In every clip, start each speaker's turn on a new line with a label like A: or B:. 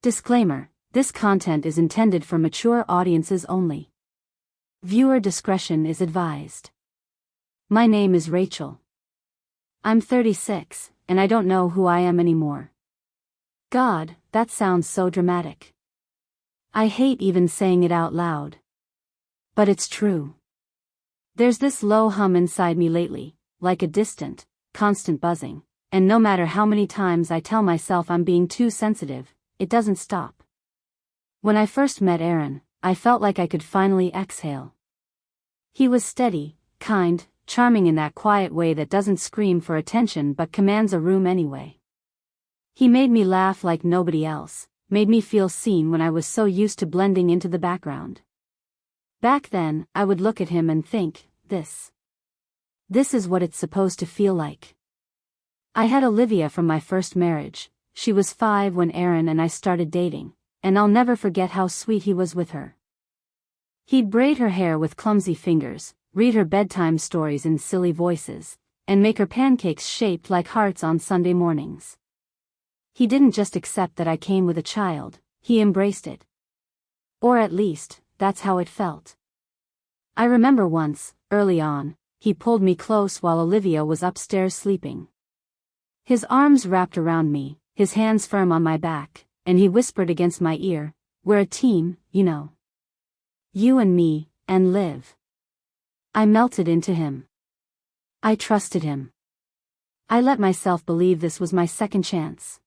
A: Disclaimer: this content is intended for mature audiences only. Viewer discretion is advised. My name is Rachel. I'm 36, and I don't know who I am anymore. God, that sounds so dramatic. I hate even saying it out loud. But it's true. There's this low hum inside me lately, like a distant, constant buzzing, and no matter how many times I tell myself I'm being too sensitive, it doesn't stop. When I first met Aaron, I felt like I could finally exhale. He was steady, kind, charming in that quiet way that doesn't scream for attention but commands a room anyway. He made me laugh like nobody else, made me feel seen when I was so used to blending into the background. Back then, I would look at him and think, this is what it's supposed to feel like. I had Olivia from my first marriage. She was 5 when Aaron and I started dating, and I'll never forget how sweet he was with her. He'd braid her hair with clumsy fingers, read her bedtime stories in silly voices, and make her pancakes shaped like hearts on Sunday mornings. He didn't just accept that I came with a child, he embraced it. Or at least, that's how it felt. I remember once, early on, he pulled me close while Olivia was upstairs sleeping. His arms wrapped around me, his hands firm on my back, and he whispered against my ear, "We're a team, you know. You and me, and Liv." I melted into him. I trusted him. I let myself believe this was my second chance.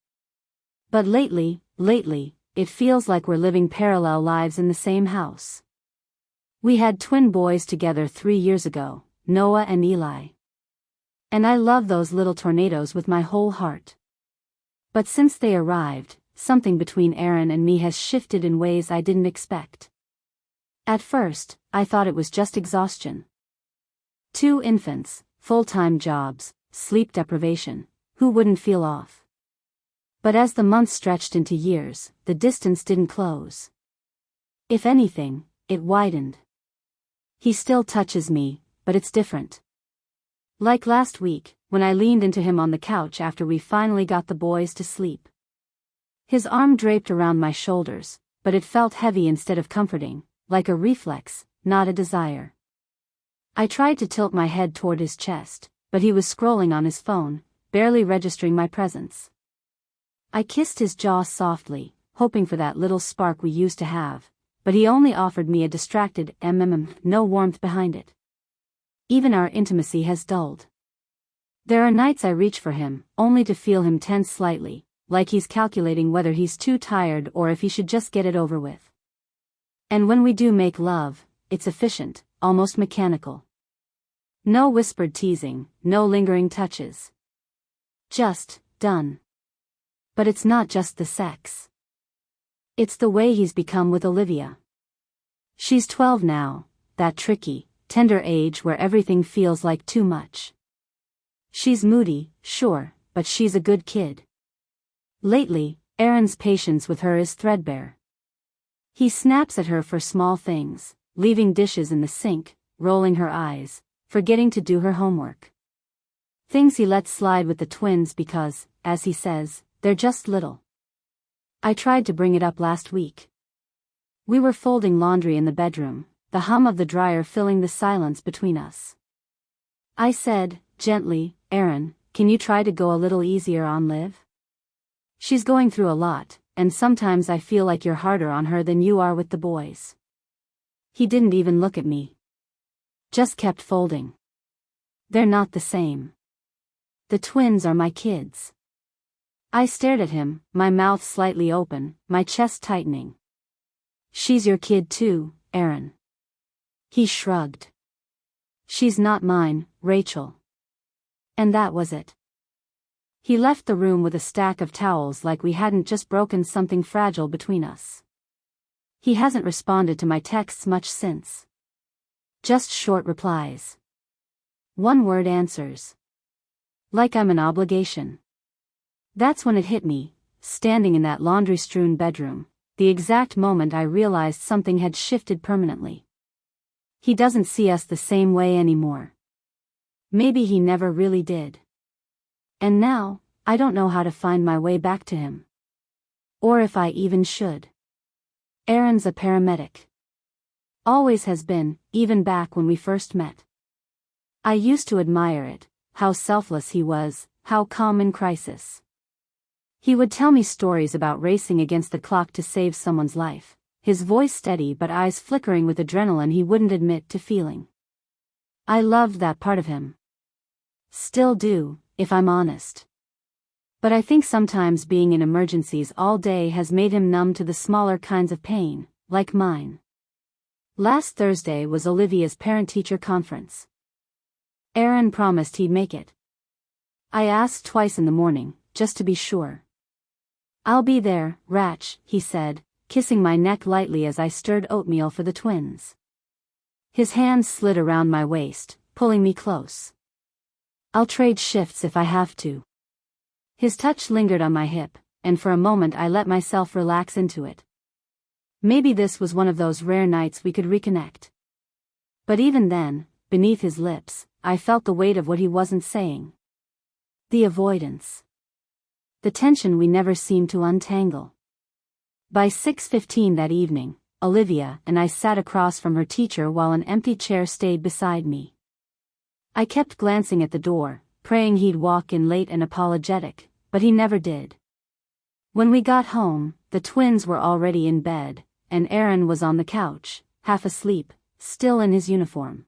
A: But lately, it feels like we're living parallel lives in the same house. We had twin boys together 3 years ago, Noah and Eli. And I love those little tornadoes with my whole heart. But since they arrived, something between Aaron and me has shifted in ways I didn't expect. At first, I thought it was just exhaustion. 2 infants, full-time jobs, sleep deprivation, who wouldn't feel off? But as the months stretched into years, the distance didn't close. If anything, it widened. He still touches me, but it's different. Like last week, when I leaned into him on the couch after we finally got the boys to sleep. His arm draped around my shoulders, but it felt heavy instead of comforting, like a reflex, not a desire. I tried to tilt my head toward his chest, but he was scrolling on his phone, barely registering my presence. I kissed his jaw softly, hoping for that little spark we used to have, but he only offered me a distracted no warmth behind it. Even our intimacy has dulled. There are nights I reach for him, only to feel him tense slightly, like he's calculating whether he's too tired or if he should just get it over with. And when we do make love, it's efficient, almost mechanical. No whispered teasing, no lingering touches. Just, done. But it's not just the sex. It's the way he's become with Olivia. She's 12 now, that tricky, tender age where everything feels like too much. She's moody, sure, but she's a good kid. Lately, Aaron's patience with her is threadbare. He snaps at her for small things, leaving dishes in the sink, rolling her eyes, forgetting to do her homework. Things he lets slide with the twins because, as he says, they're just little. I tried to bring it up last week. We were folding laundry in the bedroom, the hum of the dryer filling the silence between us. I said, gently, "Aaron, can you try to go a little easier on Liv? She's going through a lot, and sometimes I feel like you're harder on her than you are with the boys." He didn't even look at me. Just kept folding. They're not the same. The twins are my kids. I stared at him, my mouth slightly open, my chest tightening. "She's your kid too, Aaron." He shrugged. "She's not mine, Rachel." And that was it. He left the room with a stack of towels like we hadn't just broken something fragile between us. He hasn't responded to my texts much since. Just short replies. One-word answers. Like I'm an obligation. That's when it hit me, standing in that laundry-strewn bedroom, the exact moment I realized something had shifted permanently. He doesn't see us the same way anymore. Maybe he never really did. And now, I don't know how to find my way back to him. Or if I even should. Aaron's a paramedic. Always has been, even back when we first met. I used to admire it, how selfless he was, how calm in crisis. He would tell me stories about racing against the clock to save someone's life, his voice steady but eyes flickering with adrenaline he wouldn't admit to feeling. I loved that part of him. Still do, if I'm honest. But I think sometimes being in emergencies all day has made him numb to the smaller kinds of pain, like mine. Last Thursday was Olivia's parent-teacher conference. Aaron promised he'd make it. I asked twice in the morning, just to be sure. "I'll be there, Ratch," he said, kissing my neck lightly as I stirred oatmeal for the twins. His hands slid around my waist, pulling me close. "I'll trade shifts if I have to." His touch lingered on my hip, and for a moment I let myself relax into it. Maybe this was one of those rare nights we could reconnect. But even then, beneath his lips, I felt the weight of what he wasn't saying. The avoidance. The tension we never seemed to untangle. By 6:15 that evening, Olivia and I sat across from her teacher while an empty chair stayed beside me. I kept glancing at the door, praying he'd walk in late and apologetic, but he never did. When we got home, the twins were already in bed, and Aaron was on the couch, half asleep, still in his uniform.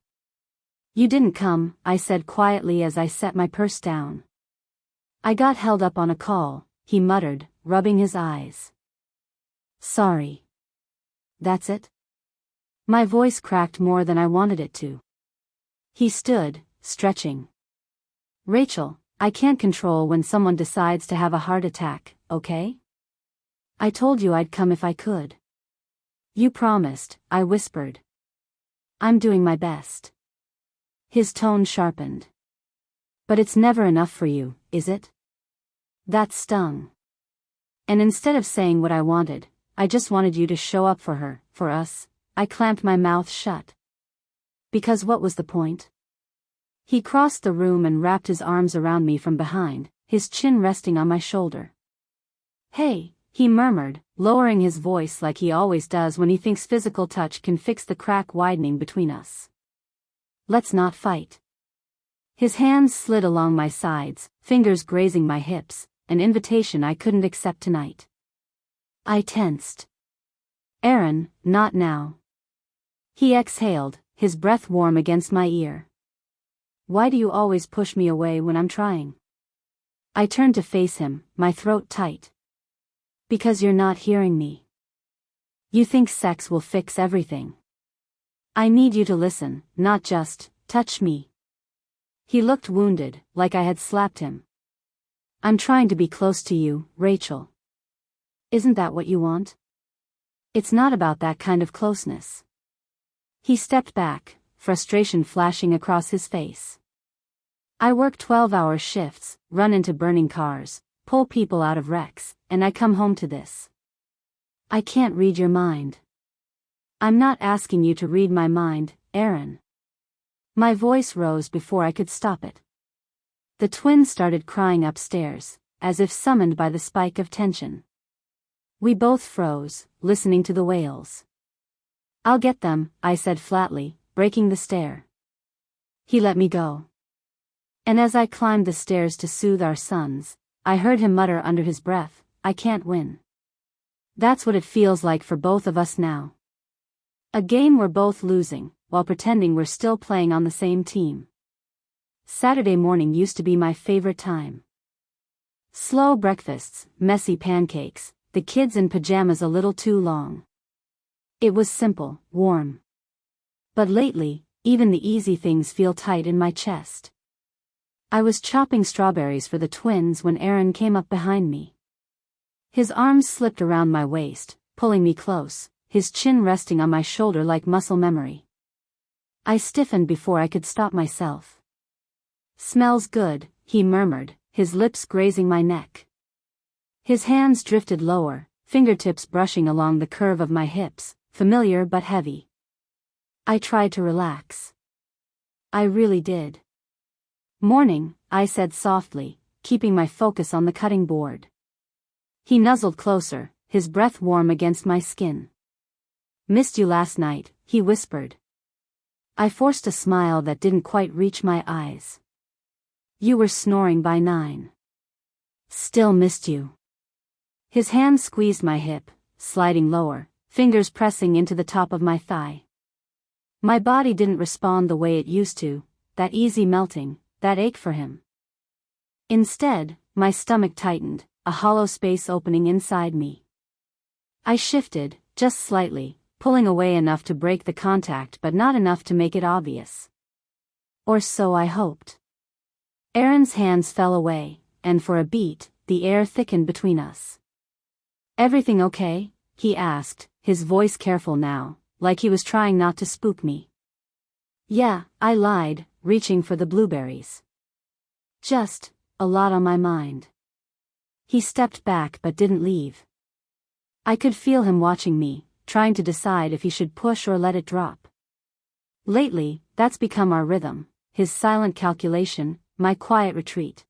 A: "You didn't come," I said quietly as I set my purse down. "I got held up on a call," he muttered, rubbing his eyes. "Sorry." "That's it?" My voice cracked more than I wanted it to. He stood, stretching. "Rachel, I can't control when someone decides to have a heart attack, okay? I told you I'd come if I could." "You promised," I whispered. "I'm doing my best." His tone sharpened. "But it's never enough for you, is it?" That stung. And instead of saying what I wanted, "I just wanted you to show up for her, for us," I clamped my mouth shut. Because what was the point? He crossed the room and wrapped his arms around me from behind, his chin resting on my shoulder. "Hey," he murmured, lowering his voice like he always does when he thinks physical touch can fix the crack widening between us. "Let's not fight." His hands slid along my sides, fingers grazing my hips, an invitation I couldn't accept tonight. I tensed. "Aaron, not now." He exhaled, his breath warm against my ear. "Why do you always push me away when I'm trying?" I turned to face him, my throat tight. "Because you're not hearing me. You think sex will fix everything. I need you to listen, not just touch me." He looked wounded, like I had slapped him. "I'm trying to be close to you, Rachel. Isn't that what you want?" "It's not about that kind of closeness." He stepped back, frustration flashing across his face. "I work 12-hour shifts, run into burning cars, pull people out of wrecks, and I come home to this. I can't read your mind." "I'm not asking you to read my mind, Aaron." My voice rose before I could stop it. The twins started crying upstairs, as if summoned by the spike of tension. We both froze, listening to the wails. "I'll get them," I said flatly, breaking the stare. He let me go. And as I climbed the stairs to soothe our sons, I heard him mutter under his breath, "I can't win." That's what it feels like for both of us now. A game we're both losing, while pretending we're still playing on the same team. Saturday morning used to be my favorite time. Slow breakfasts, messy pancakes, the kids in pajamas a little too long. It was simple, warm. But lately, even the easy things feel tight in my chest. I was chopping strawberries for the twins when Aaron came up behind me. His arms slipped around my waist, pulling me close, his chin resting on my shoulder like muscle memory. I stiffened before I could stop myself. "Smells good," he murmured, his lips grazing my neck. His hands drifted lower, fingertips brushing along the curve of my hips, familiar but heavy. I tried to relax. I really did. "Morning," I said softly, keeping my focus on the cutting board. He nuzzled closer, his breath warm against my skin. "Missed you last night," he whispered. I forced a smile that didn't quite reach my eyes. "You were snoring by 9. Still missed you." His hand squeezed my hip, sliding lower, fingers pressing into the top of my thigh. My body didn't respond the way it used to, that easy melting, that ache for him. Instead, my stomach tightened, a hollow space opening inside me. I shifted, just slightly, pulling away enough to break the contact but not enough to make it obvious. Or so I hoped. Aaron's hands fell away, and for a beat, the air thickened between us. "Everything okay?" he asked, his voice careful now, like he was trying not to spook me. "Yeah," I lied, reaching for the blueberries. "Just a lot on my mind." He stepped back but didn't leave. I could feel him watching me, trying to decide if he should push or let it drop. Lately, that's become our rhythm, his silent calculation, my quiet retreat.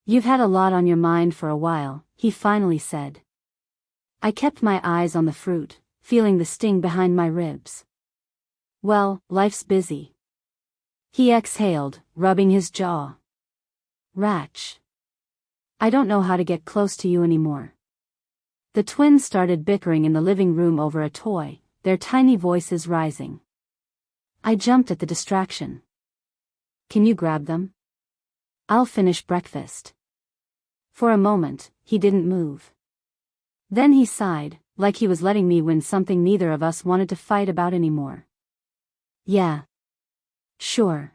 A: "You've had a lot on your mind for a while," he finally said. I kept my eyes on the fruit, feeling the sting behind my ribs. "Well, life's busy." He exhaled, rubbing his jaw. "Ratch. I don't know how to get close to you anymore." The twins started bickering in the living room over a toy, their tiny voices rising. I jumped at the distraction. "Can you grab them? I'll finish breakfast." For a moment, he didn't move. Then he sighed, like he was letting me win something neither of us wanted to fight about anymore. "Yeah. Sure."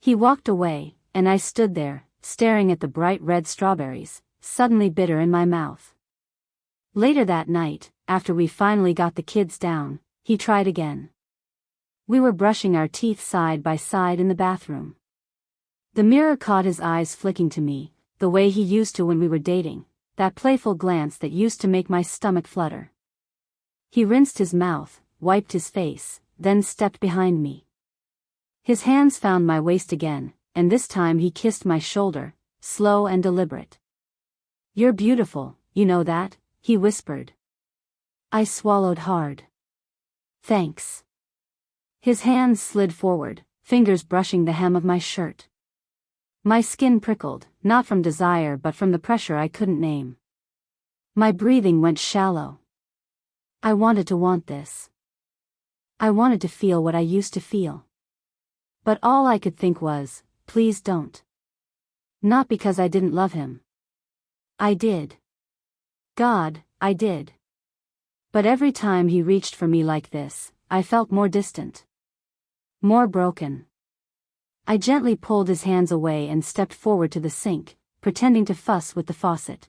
A: He walked away, and I stood there, staring at the bright red strawberries, suddenly bitter in my mouth. Later that night, after we finally got the kids down, he tried again. We were brushing our teeth side by side in the bathroom. The mirror caught his eyes flicking to me, the way he used to when we were dating, that playful glance that used to make my stomach flutter. He rinsed his mouth, wiped his face, then stepped behind me. His hands found my waist again, and this time he kissed my shoulder, slow and deliberate. "You're beautiful, you know that," he whispered. I swallowed hard. "Thanks." His hands slid forward, fingers brushing the hem of my shirt. My skin prickled, not from desire but from the pressure I couldn't name. My breathing went shallow. I wanted to want this. I wanted to feel what I used to feel. But all I could think was, please don't. Not because I didn't love him. I did. God, I did. But every time he reached for me like this, I felt more distant. More broken. I gently pulled his hands away and stepped forward to the sink, pretending to fuss with the faucet.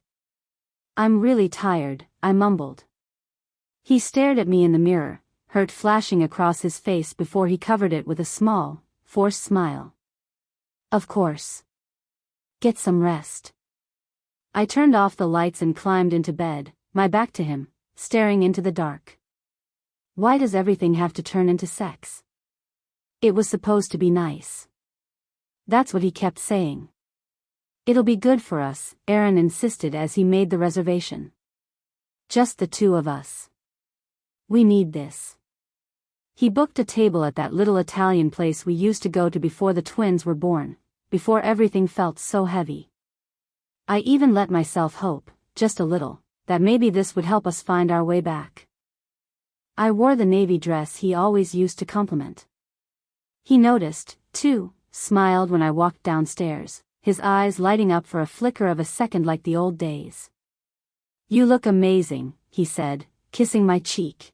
A: "I'm really tired," I mumbled. He stared at me in the mirror, hurt flashing across his face before he covered it with a small, forced smile. "Of course. Get some rest." I turned off the lights and climbed into bed, my back to him, staring into the dark. Why does everything have to turn into sex? It was supposed to be nice. That's what he kept saying. "It'll be good for us," Aaron insisted as he made the reservation. "Just the two of us. We need this." He booked a table at that little Italian place we used to go to before the twins were born, before everything felt so heavy. I even let myself hope, just a little, that maybe this would help us find our way back. I wore the navy dress he always used to compliment. He noticed, too, smiled when I walked downstairs, his eyes lighting up for a flicker of a second like the old days. "You look amazing," he said, kissing my cheek.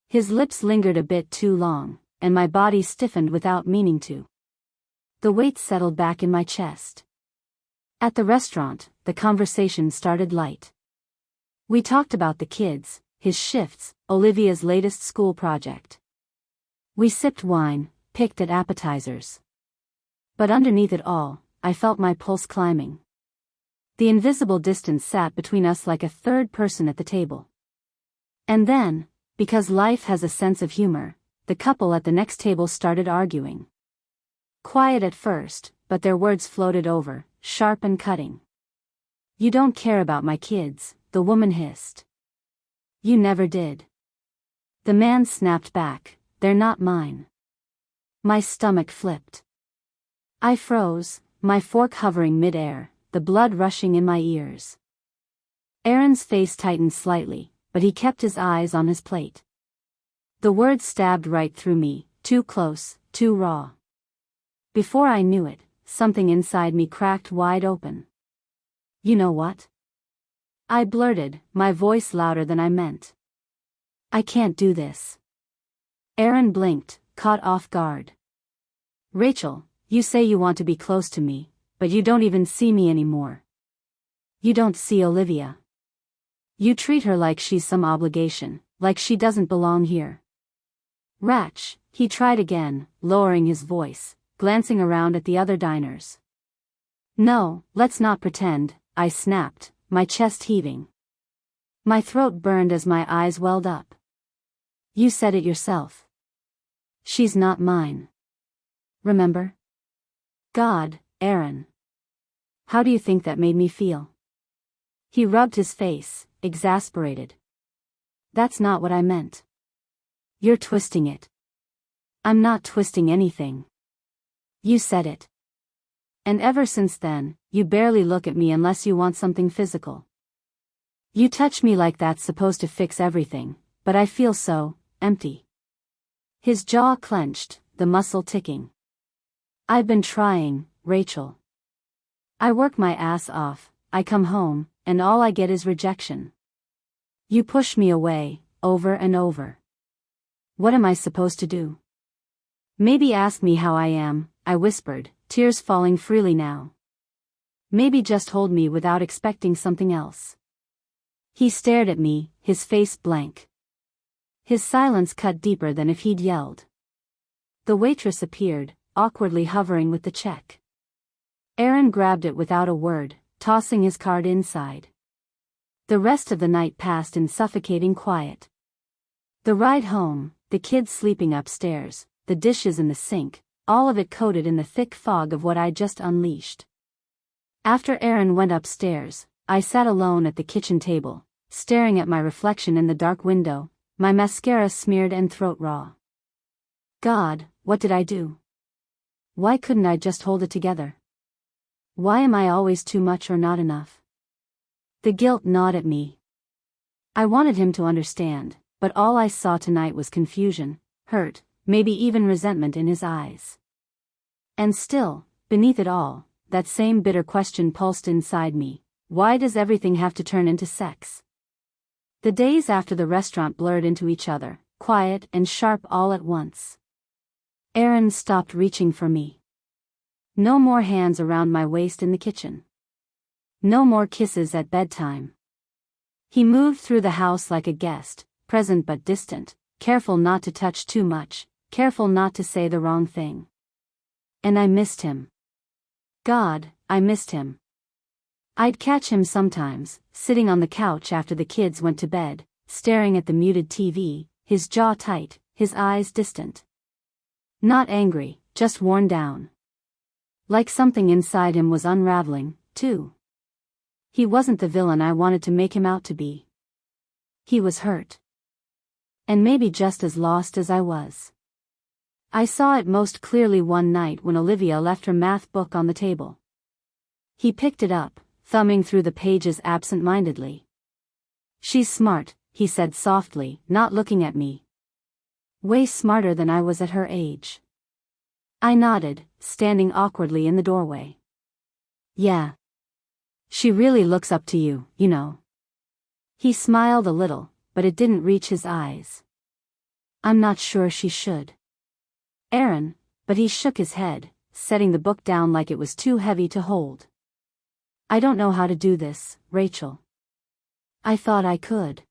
A: His lips lingered a bit too long, and my body stiffened without meaning to. The weight settled back in my chest. At the restaurant, the conversation started light. We talked about the kids, his shifts, Olivia's latest school project. We sipped wine, picked at appetizers. But underneath it all, I felt my pulse climbing. The invisible distance sat between us like a third person at the table. And then, because life has a sense of humor, the couple at the next table started arguing. Quiet at first, but their words floated over, sharp and cutting. "You don't care about my kids," the woman hissed. You never did. The man snapped back, they're not mine. My stomach flipped. I froze, my fork hovering mid-air, the blood rushing in my ears. Aaron's face tightened slightly, but he kept his eyes on his plate. The words stabbed right through me, too close, too raw. Before I knew it, something inside me cracked wide open. You know what? I blurted, my voice louder than I meant. I can't do this. Aaron blinked, caught off guard. Rachel, you say you want to be close to me, but you don't even see me anymore. You don't see Olivia. You treat her like she's some obligation, like she doesn't belong here. Ratch, he tried again, lowering his voice, glancing around at the other diners. No, let's not pretend, I snapped, my chest heaving. My throat burned as my eyes welled up. You said it yourself. She's not mine. Remember? God, Aaron. How do you think that made me feel? He rubbed his face, exasperated. That's not what I meant. You're twisting it. I'm not twisting anything. You said it. And ever since then, you barely look at me unless you want something physical. You touch me like that's supposed to fix everything, but I feel so empty. His jaw clenched, the muscle ticking. I've been trying, Rachel. I work my ass off, I come home, and all I get is rejection. You push me away, over and over. What am I supposed to do? Maybe ask me how I am, I whispered, tears falling freely now. Maybe just hold me without expecting something else. He stared at me, his face blank. His silence cut deeper than if he'd yelled. The waitress appeared, awkwardly hovering with the check. Aaron grabbed it without a word, tossing his card inside. The rest of the night passed in suffocating quiet. The ride home, the kids sleeping upstairs, the dishes in the sink, all of it coated in the thick fog of what I'd just unleashed. After Aaron went upstairs, I sat alone at the kitchen table, staring at my reflection in the dark window, my mascara smeared and throat raw. God, what did I do? Why couldn't I just hold it together? Why am I always too much or not enough? The guilt gnawed at me. I wanted him to understand, but all I saw tonight was confusion, hurt, maybe even resentment in his eyes. And still, beneath it all, that same bitter question pulsed inside me: why does everything have to turn into sex? The days after the restaurant blurred into each other, quiet and sharp all at once. Aaron stopped reaching for me. No more hands around my waist in the kitchen. No more kisses at bedtime. He moved through the house like a guest, present but distant, careful not to touch too much, careful not to say the wrong thing. And I missed him. God, I missed him. I'd catch him sometimes, sitting on the couch after the kids went to bed, staring at the muted TV, his jaw tight, his eyes distant. Not angry, just worn down. Like something inside him was unraveling, too. He wasn't the villain I wanted to make him out to be. He was hurt. And maybe just as lost as I was. I saw it most clearly one night when Olivia left her math book on the table. He picked it up, thumbing through the pages absent-mindedly. She's smart, he said softly, not looking at me. Way smarter than I was at her age. I nodded, standing awkwardly in the doorway. Yeah. She really looks up to you, you know. He smiled a little, but it didn't reach his eyes. I'm not sure she should. Aaron, but he shook his head, setting the book down like it was too heavy to hold. I don't know how to do this, Rachel. I thought I could.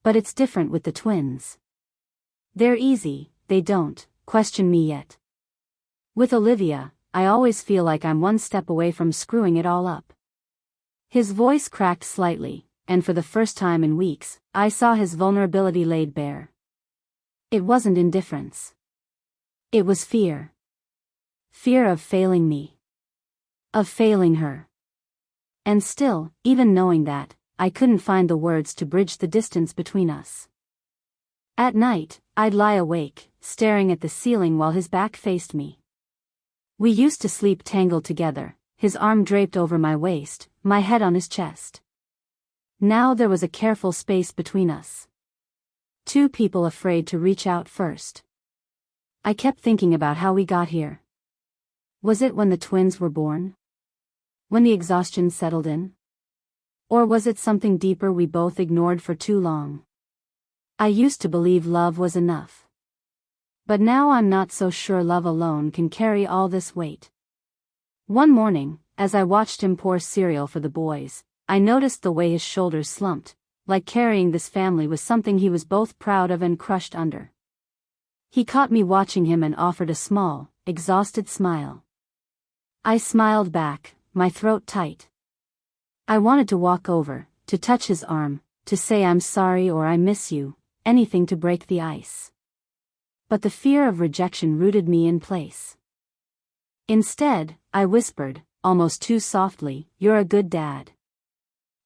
A: But it's different with the twins. They're easy, they don't question me yet. With Olivia, I always feel like I'm one step away from screwing it all up. His voice cracked slightly, and for the first time in weeks, I saw his vulnerability laid bare. It wasn't indifference. It was fear. Fear of failing me. Of failing her. And still, even knowing that, I couldn't find the words to bridge the distance between us. At night, I'd lie awake, staring at the ceiling while his back faced me. We used to sleep tangled together, his arm draped over my waist, my head on his chest. Now there was a careful space between us. Two people afraid to reach out first. I kept thinking about how we got here. Was it when the twins were born? When the exhaustion settled in? Or was it something deeper we both ignored for too long? I used to believe love was enough. But now I'm not so sure love alone can carry all this weight. One morning, as I watched him pour cereal for the boys, I noticed the way his shoulders slumped, like carrying this family was something he was both proud of and crushed under. He caught me watching him and offered a small, exhausted smile. I smiled back, my throat tight. I wanted to walk over, to touch his arm, to say I'm sorry or I miss you, anything to break the ice. But the fear of rejection rooted me in place. Instead, I whispered, almost too softly, "You're a good dad."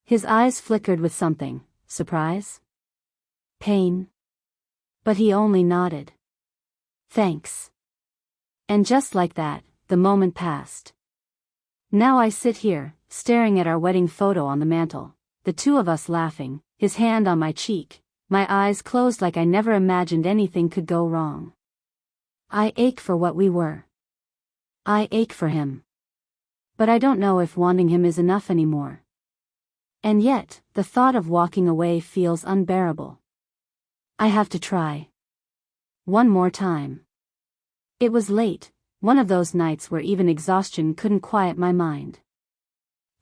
A: His eyes flickered with something, surprise? Pain? But he only nodded. Thanks. And just like that, the moment passed. Now I sit here, staring at our wedding photo on the mantel, the two of us laughing, his hand on my cheek, my eyes closed like I never imagined anything could go wrong. I ache for what we were. I ache for him. But I don't know if wanting him is enough anymore. And yet, the thought of walking away feels unbearable. I have to try. One more time. It was late, one of those nights where even exhaustion couldn't quiet my mind.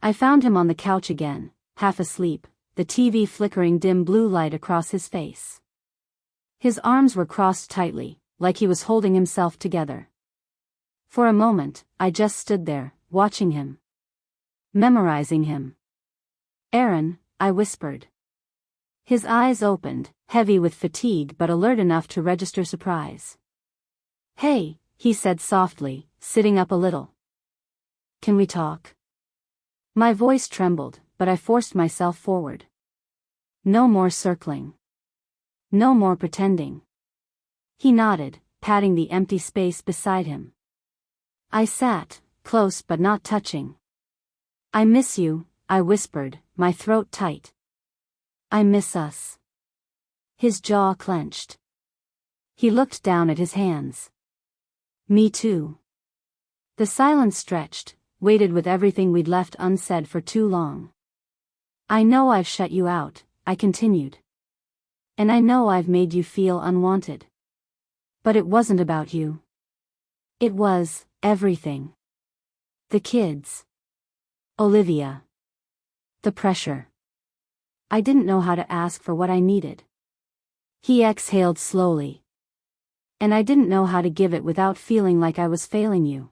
A: I found him on the couch again, half asleep, the TV flickering dim blue light across his face. His arms were crossed tightly, like he was holding himself together. For a moment, I just stood there, watching him. Memorizing him. "Aaron," I whispered. His eyes opened, heavy with fatigue but alert enough to register surprise. "Hey," he said softly, sitting up a little. "Can we talk?" My voice trembled, but I forced myself forward. No more circling. No more pretending. He nodded, patting the empty space beside him. I sat, close but not touching. "I miss you," I whispered, my throat tight. "I miss us." His jaw clenched. He looked down at his hands. "Me too." The silence stretched, weighted with everything we'd left unsaid for too long. "I know I've shut you out," I continued. "And I know I've made you feel unwanted. But it wasn't about you. It was everything. The kids. Olivia. The pressure. I didn't know how to ask for what I needed." He exhaled slowly. "And I didn't know how to give it without feeling like I was failing you."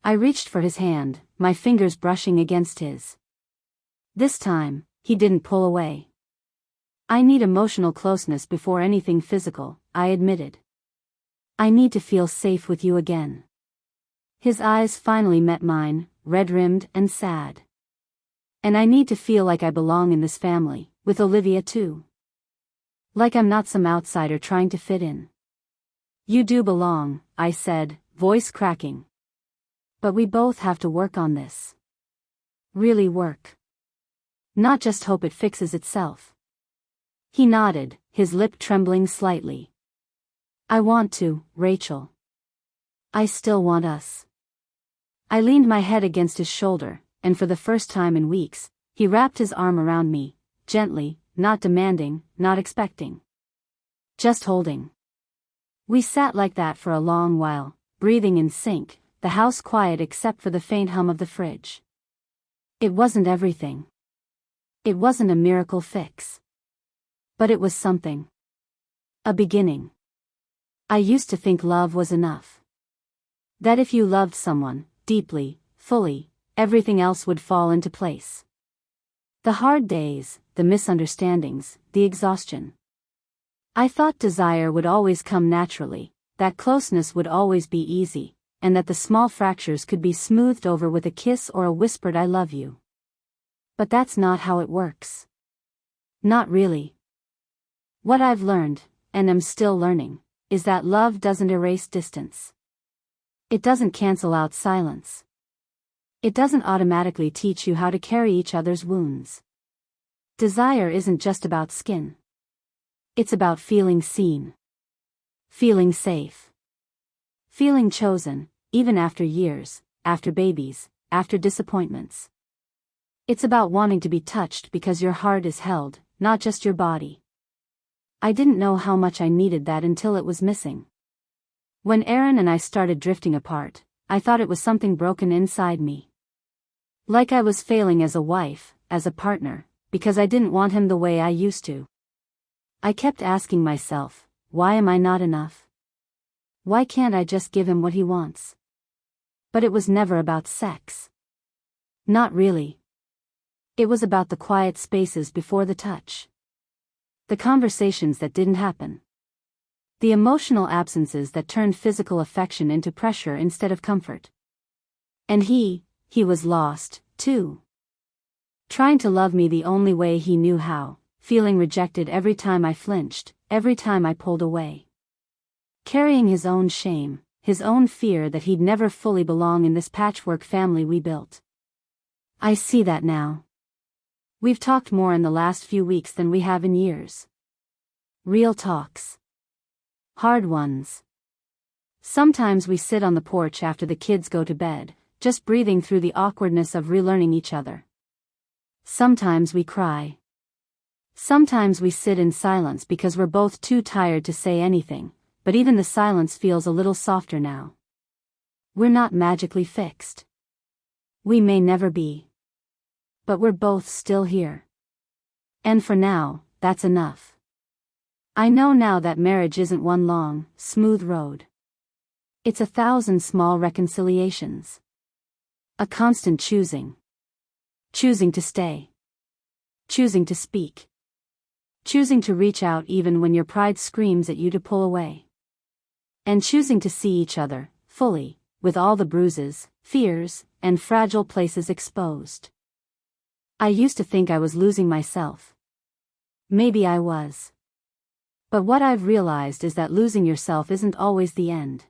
A: I reached for his hand, my fingers brushing against his. This time, he didn't pull away. "I need emotional closeness before anything physical," I admitted. "I need to feel safe with you again." His eyes finally met mine, red-rimmed and sad. "And I need to feel like I belong in this family, with Olivia too. Like I'm not some outsider trying to fit in." "You do belong," I said, voice cracking. "But we both have to work on this. Really work. Not just hope it fixes itself." He nodded, his lip trembling slightly. "I want to, Rachel. I still want us." I leaned my head against his shoulder, and for the first time in weeks, he wrapped his arm around me, gently, not demanding, not expecting. Just holding. We sat like that for a long while, breathing in sync, the house quiet except for the faint hum of the fridge. It wasn't everything. It wasn't a miracle fix. But it was something. A beginning. I used to think love was enough. That if you loved someone, deeply, fully, everything else would fall into place. The hard days, the misunderstandings, the exhaustion. I thought desire would always come naturally, that closeness would always be easy, and that the small fractures could be smoothed over with a kiss or a whispered "I love you." But that's not how it works. Not really. What I've learned, and am still learning, is that love doesn't erase distance. It doesn't cancel out silence. It doesn't automatically teach you how to carry each other's wounds. Desire isn't just about skin. It's about feeling seen. Feeling safe. Feeling chosen, even after years, after babies, after disappointments. It's about wanting to be touched because your heart is held, not just your body. I didn't know how much I needed that until it was missing. When Aaron and I started drifting apart, I thought it was something broken inside me. Like I was failing as a wife, as a partner, because I didn't want him the way I used to. I kept asking myself, why am I not enough? Why can't I just give him what he wants? But it was never about sex. Not really. It was about the quiet spaces before the touch. The conversations that didn't happen. The emotional absences that turned physical affection into pressure instead of comfort. And he was lost, too. Trying to love me the only way he knew how, feeling rejected every time I flinched, every time I pulled away. Carrying his own shame, his own fear that he'd never fully belong in this patchwork family we built. I see that now. We've talked more in the last few weeks than we have in years. Real talks. Hard ones. Sometimes we sit on the porch after the kids go to bed, just breathing through the awkwardness of relearning each other. Sometimes we cry. Sometimes we sit in silence because we're both too tired to say anything, but even the silence feels a little softer now. We're not magically fixed. We may never be. But we're both still here. And for now, that's enough. I know now that marriage isn't one long, smooth road. It's 1,000 small reconciliations. A constant choosing. Choosing to stay. Choosing to speak. Choosing to reach out even when your pride screams at you to pull away. And choosing to see each other, fully, with all the bruises, fears, and fragile places exposed. I used to think I was losing myself. Maybe I was. But what I've realized is that losing yourself isn't always the end.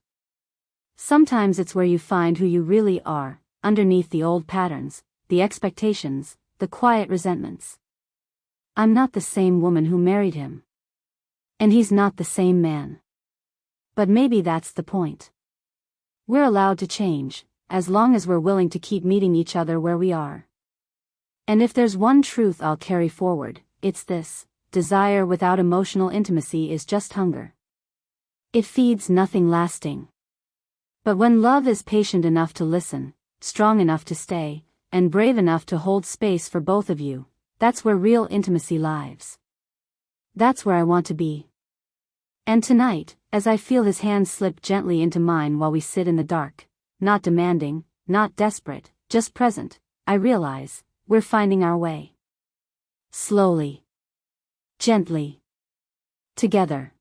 A: Sometimes it's where you find who you really are, underneath the old patterns, the expectations, the quiet resentments. I'm not the same woman who married him. And he's not the same man. But maybe that's the point. We're allowed to change, as long as we're willing to keep meeting each other where we are. And if there's one truth I'll carry forward, it's this: desire without emotional intimacy is just hunger. It feeds nothing lasting. But when love is patient enough to listen, strong enough to stay, and brave enough to hold space for both of you, that's where real intimacy lives. That's where I want to be. And tonight, as I feel his hand slip gently into mine while we sit in the dark, not demanding, not desperate, just present, I realize, we're finding our way. Slowly. Gently. Together.